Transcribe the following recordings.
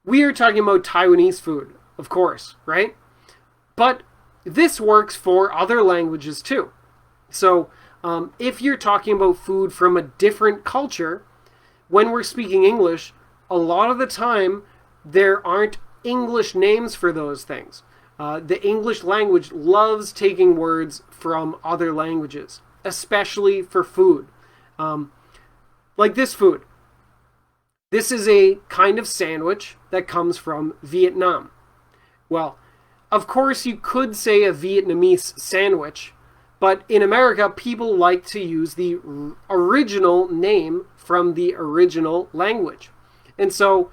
We are talking about Taiwanese food, of course, right? But this works for other languages too. So if you're talking about food from a different culture, when we're speaking English, a lot of the time there aren't English names for those things. The English language loves taking words from other languages, especially for food. Like this food. This is a kind of sandwich that comes from Vietnam. Well, of course you could say a Vietnamese sandwich, but in America people like to use the original name from the original language. And so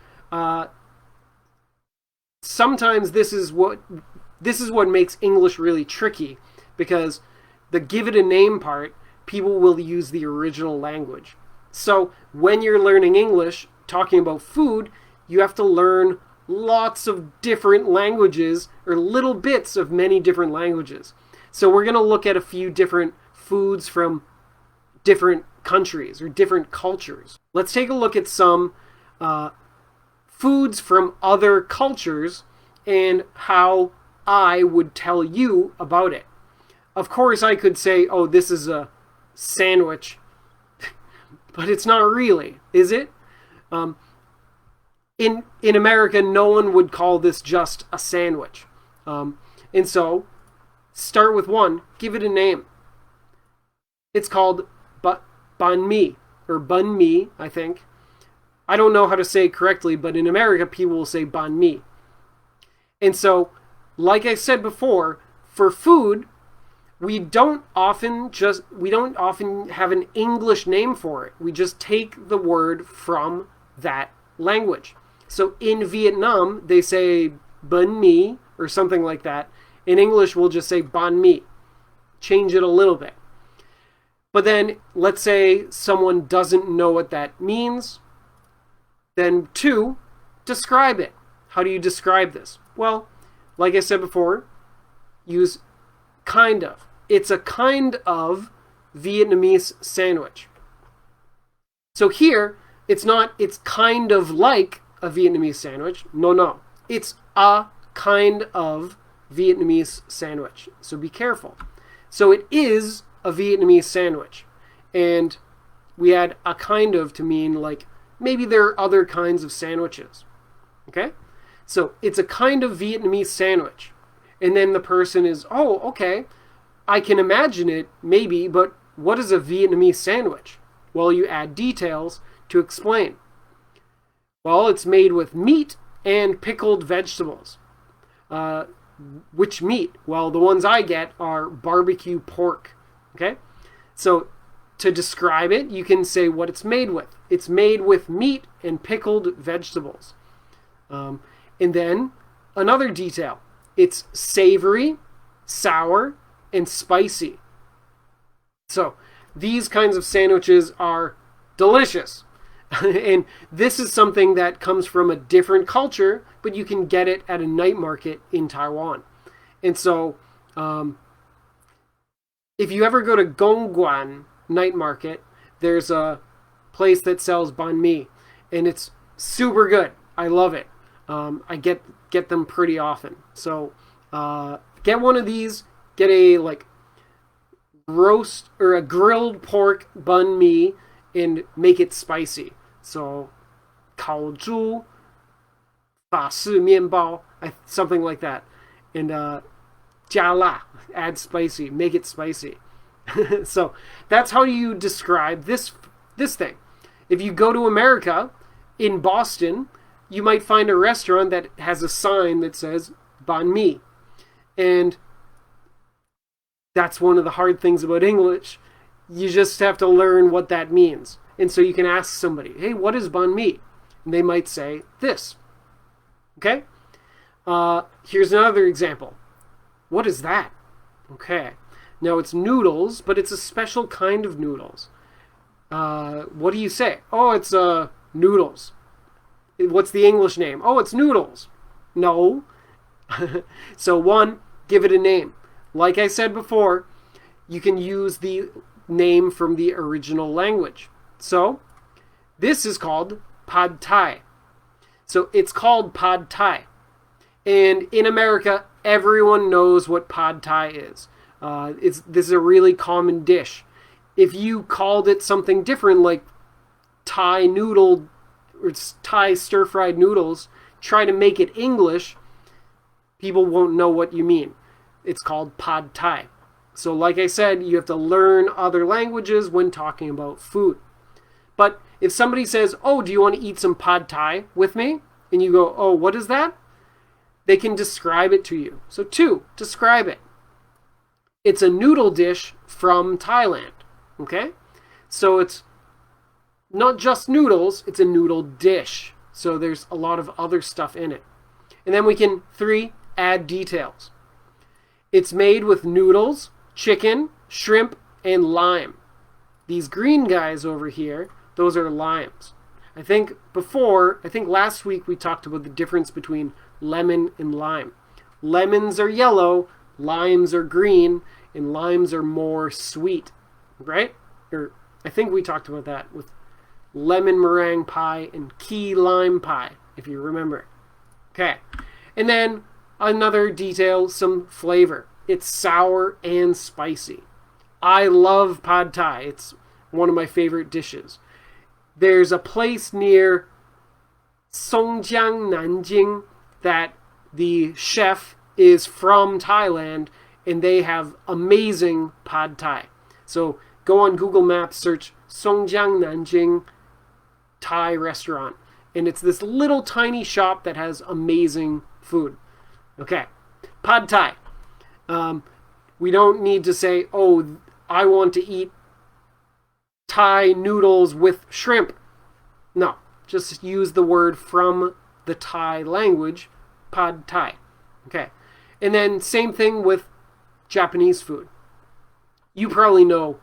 sometimes this is what makes English really tricky, because the give it a name part, people will use the original language. So when you're learning English, talking about food, you have to learn lots of different languages, or little bits of many different languages. So we're going to look at a few different foods from different countries or different cultures. Let's take a look at some foods from other cultures and how I would tell you about it. Of course, I could say, oh, this is a sandwich, but it's not really, is it? In America, no one would call this just a sandwich. And so, start with one, give it a name. It's called banh mi, or bun mi, I think. I don't know how to say it correctly, but in America, people will say banh mi. And so, like I said before, for food, we don't often have an English name for it. We just take the word from that language. So in Vietnam, they say banh mi or something like that. In English, we'll just say banh mi. Change it a little bit. But then, let's say someone doesn't know what that means. Then 2, describe it. How do you describe this? Well, like I said before, use kind of. It's a kind of Vietnamese sandwich. So here, it's kind of like a Vietnamese sandwich. No. It's a kind of Vietnamese sandwich. So be careful. So it is a Vietnamese sandwich. And we add a kind of to mean like maybe there are other kinds of sandwiches. Okay? So it's a kind of Vietnamese sandwich. And then the person is, oh, okay, I can imagine it, maybe, but what is a Vietnamese sandwich? Well, you add details to explain. Well, it's made with meat and pickled vegetables. Which meat? Well, the ones I get are barbecue pork. Okay? So to describe it, you can say what it's made with. It's made with meat and pickled vegetables. And then another detail. It's savory, sour, and spicy. So these kinds of sandwiches are delicious. And this is something that comes from a different culture, but you can get it at a night market in Taiwan. And so if you ever go to Gongguan night market, there's a place that sells banh mi, and it's super good. I love it. I get them pretty often. So get one of these. Get a like roast or a grilled pork banh mi and make it spicy. So 烤猪法式面包, something like that. And Jella, add spicy, make it spicy. So that's how you describe this thing. If you go to America, in Boston, you might find a restaurant that has a sign that says banh mi. And that's one of the hard things about English. You just have to learn what that means. And so you can ask somebody, hey, what is banh mi? And they might say this. Okay? Here's another example. What is that? Okay. Now it's noodles, but it's a special kind of noodles. What do you say? Oh, it's noodles. What's the English name? Oh, it's noodles. No. So 1, give it a name. Like I said before, you can use the name from the original language. So, this is called pad thai. So it's called pad thai. And in America, everyone knows what pad thai is. This is a really common dish. If you called it something different, like Thai noodle or Thai stir-fried noodles, try to make it English, people won't know what you mean. It's called pad thai. So like I said, you have to learn other languages when talking about food. But if somebody says, oh, do you want to eat some pad thai with me? And you go, oh, what is that? They can describe it to you. So 2, describe it. It's a noodle dish from Thailand. Okay? So it's not just noodles, it's a noodle dish. So there's a lot of other stuff in it. And then we can, 3, add details. It's made with noodles, chicken, shrimp, and lime. These green guys over here, those are limes. I think last week we talked about the difference between lemon and lime. Lemons are yellow, limes are green, and limes are more sweet, right? Or I think we talked about that with lemon meringue pie and key lime pie, if you remember. Okay, and then another detail, some flavor. It's sour and spicy. I love pad thai. It's one of my favorite dishes. There's a place near Songjiang, Nanjing, that the chef is from Thailand, and they have amazing pad thai. So go on Google Maps, search Songjiang, Nanjing Thai restaurant, and it's this little tiny shop that has amazing food. Okay, pad thai. We don't need to say, oh, I want to eat Thai noodles with shrimp. No, just use the word from the Thai language, pad thai. Okay, and then same thing with Japanese food. You probably know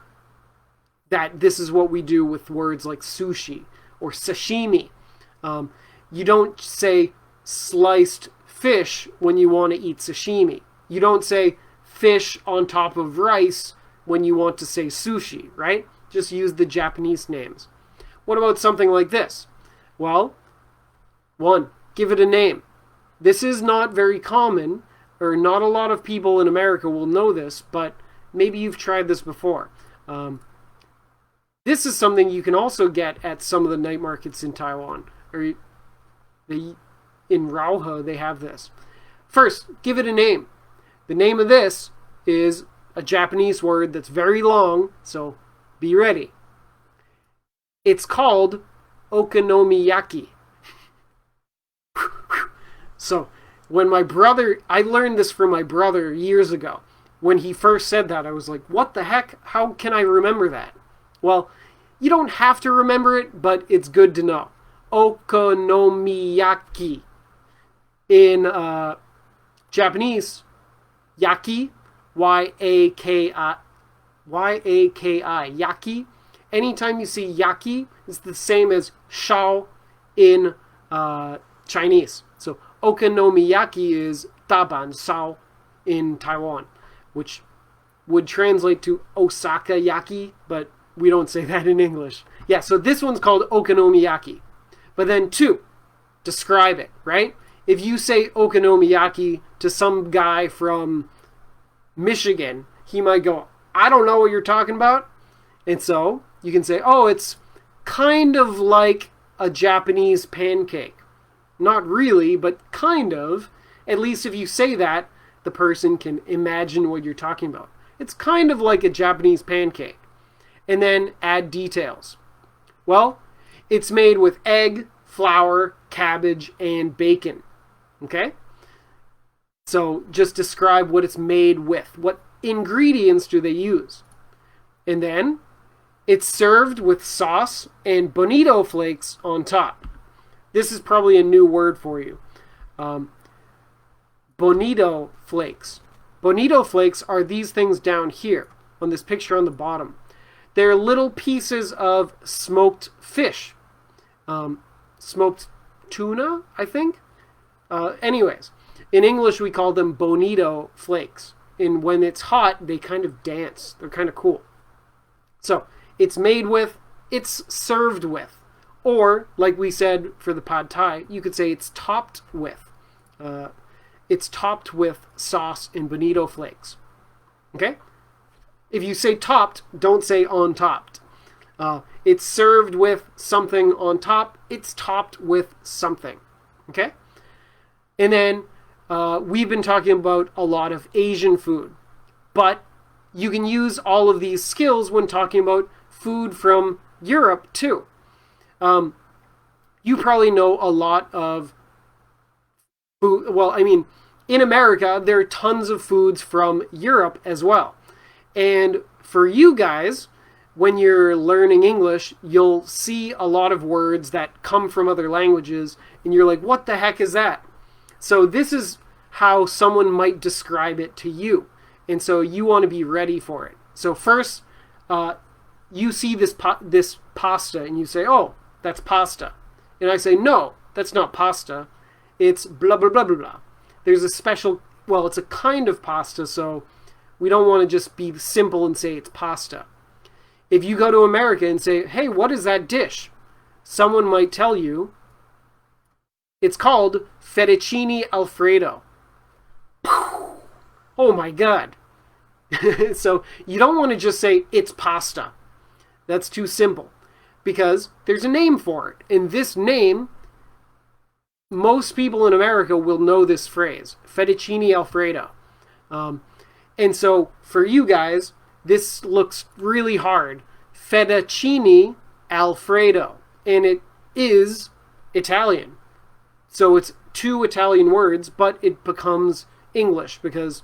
that this is what we do with words like sushi or sashimi. You don't say sliced fish when you want to eat sashimi. You don't say fish on top of rice when you want to say sushi, right? Just use the Japanese names. What about something like this? Well, 1, give it a name. This is not very common, or not a lot of people in America will know this, but maybe you've tried this before. This is something you can also get at some of the night markets in Taiwan, or in Rauha they have this. First, give it a name. The name of this is a Japanese word that's very long, so be ready. It's called okonomiyaki. So when I learned this from my brother years ago. When he first said that, I was like, what the heck? How can I remember that? Well, you don't have to remember it, but it's good to know. Okonomiyaki. In Japanese, yaki, Y-A-K-I, yaki. Anytime you see yaki, it's the same as shao in Chinese. So okonomiyaki is taban, shao in Taiwan, which would translate to Osaka yaki, but we don't say that in English. Yeah, so this one's called okonomiyaki. But then 2, describe it, right? If you say okonomiyaki to some guy from Michigan, he might go, I don't know what you're talking about. And so you can say, oh, it's kind of like a Japanese pancake. Not really, but kind of. At least if you say that, the person can imagine what you're talking about. It's kind of like a Japanese pancake. And then add details. Well, it's made with egg, flour, cabbage, and bacon. Okay? So just describe what it's made with. What ingredients do they use? And then it's served with sauce and bonito flakes on top. This is probably a new word for you. Bonito flakes. Bonito flakes are these things down here on this picture on the bottom. They're little pieces of smoked fish. Smoked tuna, I think. Anyways, in English we call them bonito flakes. And when it's hot, they kind of dance. They're kind of cool. So, it's made with, it's served with. Or, like we said for the pad thai, you could say it's topped with. It's topped with sauce and bonito flakes. Okay? If you say topped, don't say on topped. It's served with something on top. It's topped with something. Okay? And then we've been talking about a lot of Asian food. But you can use all of these skills when talking about food from Europe too. You probably know a lot of food. Well, I mean, in America, there are tons of foods from Europe as well. And for you guys, when you're learning English, you'll see a lot of words that come from other languages, and you're like, what the heck is that? So this is how someone might describe it to you. And so you want to be ready for it. So first, you see this pasta, and you say, oh, that's pasta. And I say, no, that's not pasta. It's blah, blah, blah, blah, blah. There's a special, well, it's a kind of pasta, so we don't want to just be simple and say it's pasta. If you go to America and say, hey, what is that dish? Someone might tell you it's called fettuccine alfredo. Oh my God. So you don't want to just say it's pasta. That's too simple because there's a name for it. And this name, most people in America will know this phrase, fettuccine alfredo. And so for you guys, this looks really hard. Fettuccine alfredo. And it is Italian. So it's two Italian words, but it becomes English because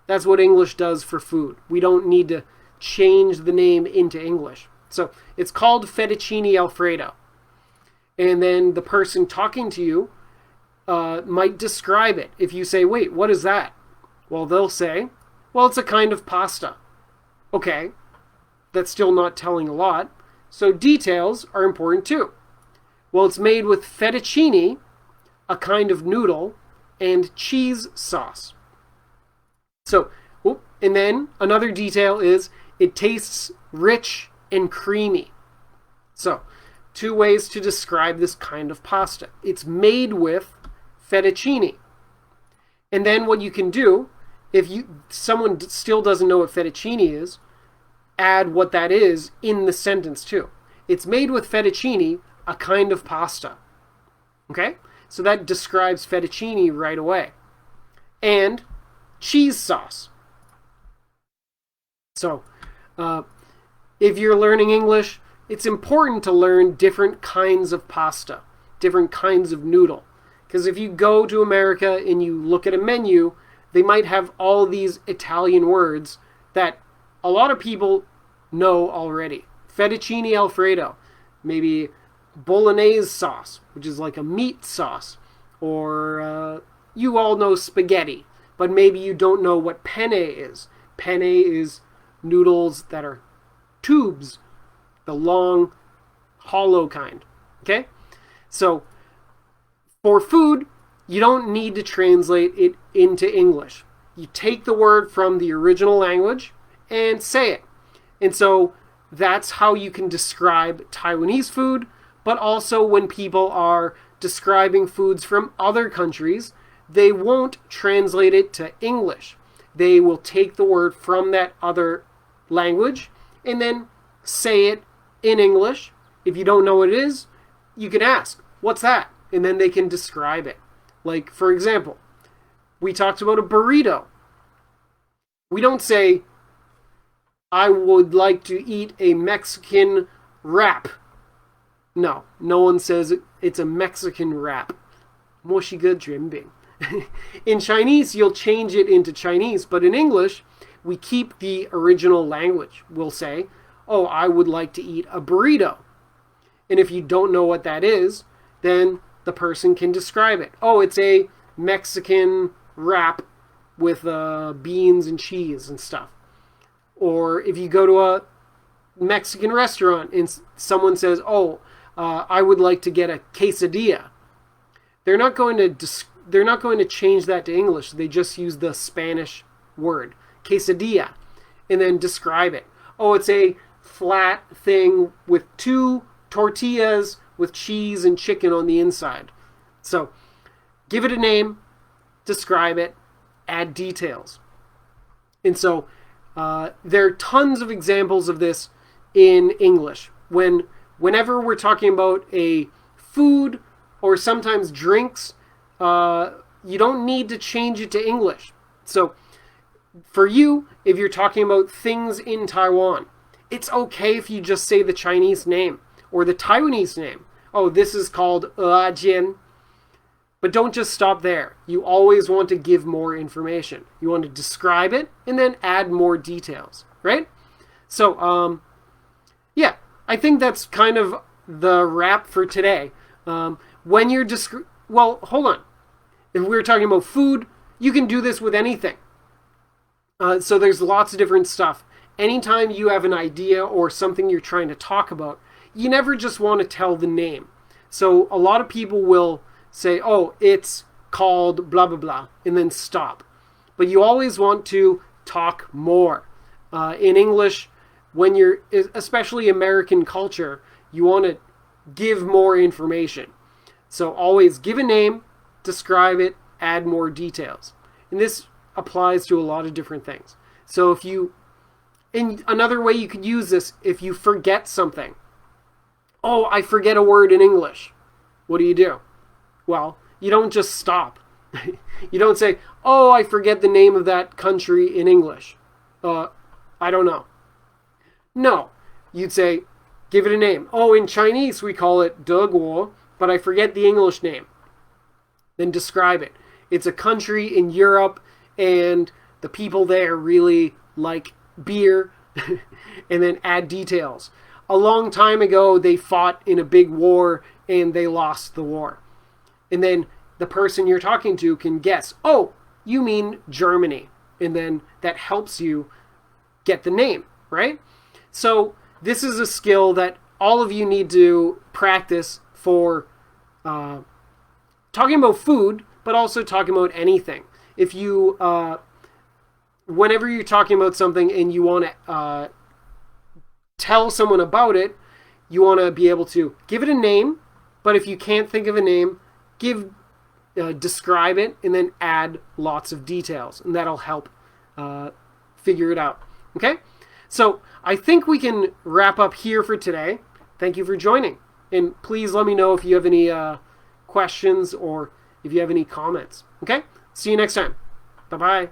that's what English does for food. We don't need to change the name into English. So it's called fettuccine alfredo. And then the person talking to you might describe it. If you say, wait, what is that? Well, they'll say, well, it's a kind of pasta. Okay, that's still not telling a lot. So details are important too. Well, it's made with fettuccine, a kind of noodle, and cheese sauce. So, and then another detail is it tastes rich and creamy. So, two ways to describe this kind of pasta. It's made with fettuccine. And then what you can do, if someone still doesn't know what fettuccine is, add what that is in the sentence too. It's made with fettuccine, a kind of pasta. Okay? So that describes fettuccine right away. And cheese sauce. So, if you're learning English, it's important to learn different kinds of pasta, different kinds of noodle. Because if you go to America and you look at a menu, they might have all these Italian words that a lot of people know already. Fettuccine alfredo, maybe bolognese sauce, which is like a meat sauce, or you all know spaghetti, but maybe you don't know what penne is. Penne is noodles that are tubes, the long, hollow kind. Okay? So, for food, you don't need to translate it into English. You take the word from the original language and say it. And so that's how you can describe Taiwanese food, but also when people are describing foods from other countries, they won't translate it to English. They will take the word from that other language and then say it in English. If you don't know what it is, you can ask, what's that? And then they can describe it. Like, for example, we talked about a burrito. We don't say, I would like to eat a Mexican wrap. No one says it's a Mexican wrap. 墨西哥卷饼. In Chinese, you'll change it into Chinese, but in English, we keep the original language. We'll say, oh, I would like to eat a burrito. And if you don't know what that is, then the person can describe it. Oh, it's a Mexican wrap with beans and cheese and stuff. Or if you go to a Mexican restaurant and someone says, oh, I would like to get a quesadilla. They're not going to change that to English. They just use the Spanish word, quesadilla, and then describe it. Oh, it's a flat thing with two tortillas with cheese and chicken on the inside. So give it a name, describe it, add details. And so there are tons of examples of this in English. Whenever we're talking about a food or sometimes drinks, you don't need to change it to English. So for you, if you're talking about things in Taiwan, it's okay if you just say the Chinese name or the Taiwanese name. Oh, this is called jian. But don't just stop there. You always want to give more information. You want to describe it and then add more details, right? So, yeah, I think that's kind of the wrap for today. When you're well, hold on. If we're talking about food, you can do this with anything. So there's lots of different stuff. Anytime you have an idea or something you're trying to talk about, you never just want to tell the name. So a lot of people will say, oh, it's called blah, blah, blah, and then stop. But you always want to talk more. In English, when you're, especially American culture, you want to give more information. So always give a name, describe it, add more details. And this applies to a lot of different things. So and another way you could use this, if you forget something. Oh, I forget a word in English. What do? Well, you don't just stop. You don't say, oh, I forget the name of that country in English. I don't know. No, you'd say, give it a name. Oh, in Chinese we call it 德国, but I forget the English name. Then describe it. It's a country in Europe and the people there really like beer. And then add details. A long time ago they fought in a big war and they lost the war. And then the person you're talking to can guess, oh, you mean Germany. And then that helps you get the name, right? So this is a skill that all of you need to practice for talking about food, but also talking about anything. If you, whenever you're talking about something and you want to tell someone about it, you want to be able to give it a name, but if you can't think of a name, describe it and then add lots of details, and that'll help figure it out. Okay? So I think we can wrap up here for today. Thank you for joining. And please let me know if you have any questions or if you have any comments. Okay? See you next time. Bye-bye.